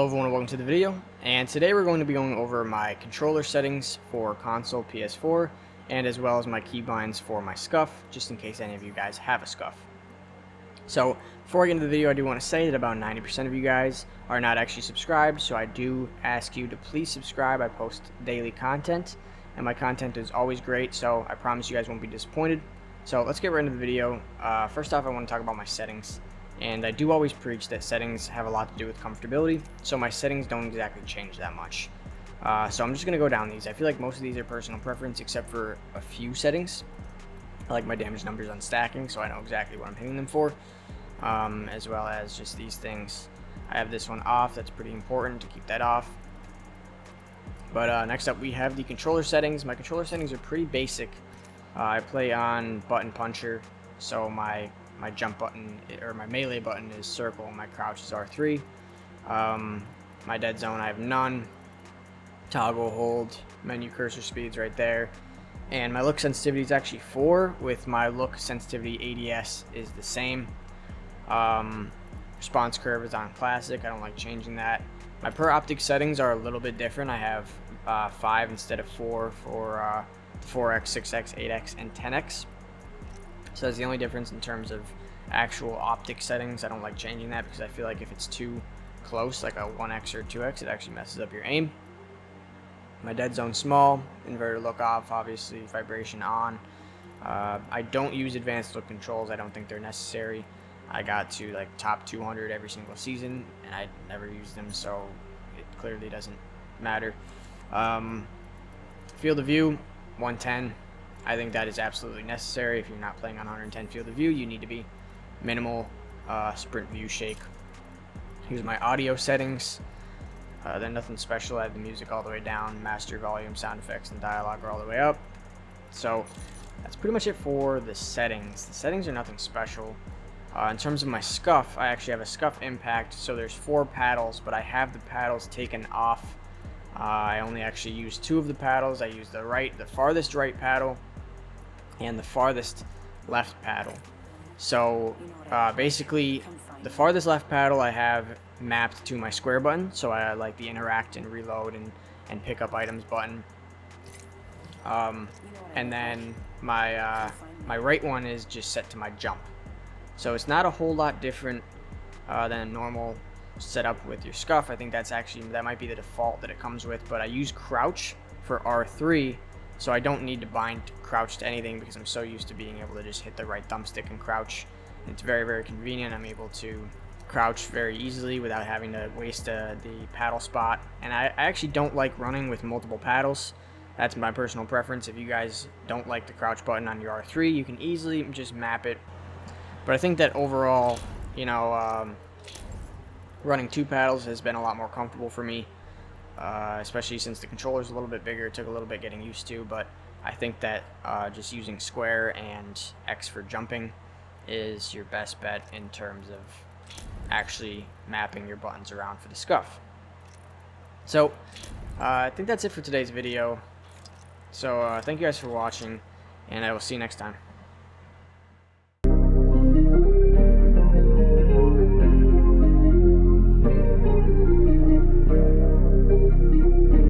Hello everyone and welcome to the video, and today we're going to be going over my controller settings for console PS4 and as well as my keybinds for my Scuf, just in case any of you guys have a Scuf. So before I get into the video, I do want to say that about 90% of you guys are not actually subscribed, so I do ask you to please subscribe. I post daily content and my content is always great, so I promise you guys won't be disappointed. So let's get right into the video. First off, I want to talk about my settings. And I do always preach that settings have a lot to do with comfortability, so my settings don't exactly change that much. So I'm just going to go down these. I feel like most of these are personal preference except for a few settings. I like my damage numbers on stacking, so I know exactly what I'm hitting them for, as well as just these things. I have this one off. That's pretty important to keep that off. But next up we have the controller settings. My controller settings are pretty basic. I play on button puncher, so my jump button, or my melee button, is circle, my crouch is R3. My dead zone I have none. Toggle, hold, menu cursor speeds right there. And my look sensitivity is actually 4, with my look sensitivity ADS is the same. Response curve is on classic, I don't like changing that. My per optic settings are a little bit different. I have 5 instead of 4 for 4x, 6x, 8x, and 10x. So that's the only difference in terms of actual optic settings. I don't like changing that because I feel like if it's too close, like a 1x or 2x, it actually messes up your aim. My dead zone small, inverter look off, obviously vibration on. I don't use advanced look controls. I don't think they're necessary. I got to like top 200 every single season and I never use them, so it clearly doesn't matter. Field of view 110. I think that is absolutely necessary. If you're not playing on 110 field of view, you need to be minimal sprint view shake. Here's my audio settings. Then nothing special. I have the music all the way down, master volume, sound effects, and dialogue are all the way up. So that's pretty much it for the settings. The settings are nothing special. In terms of my Scuf, I actually have a Scuf impact. So there's 4 paddles, but I have the paddles taken off. I only actually use 2 of the paddles. I use the farthest right paddle and the farthest left paddle. So basically the farthest left paddle I have mapped to my square button, so I like the interact and reload and pick up items button. And then my right one is just set to my jump. So it's not a whole lot different than a normal setup with your Scuf. I think that might be the default that it comes with, but I use crouch for R3, so I don't need to bind crouch to anything because I'm so used to being able to just hit the right thumbstick and crouch. It's very, very convenient. I'm able to crouch very easily without having to waste the paddle spot. And I actually don't like running with multiple paddles. That's my personal preference. If you guys don't like the crouch button on your R3, you can easily just map it. But I think that overall, you know, running 2 paddles has been a lot more comfortable for me. Especially since the controller's a little bit bigger. It took a little bit getting used to, but I think that just using square and X for jumping is your best bet in terms of actually mapping your buttons around for the Scuf. So I think that's it for today's video. So thank you guys for watching, and I will see you next time.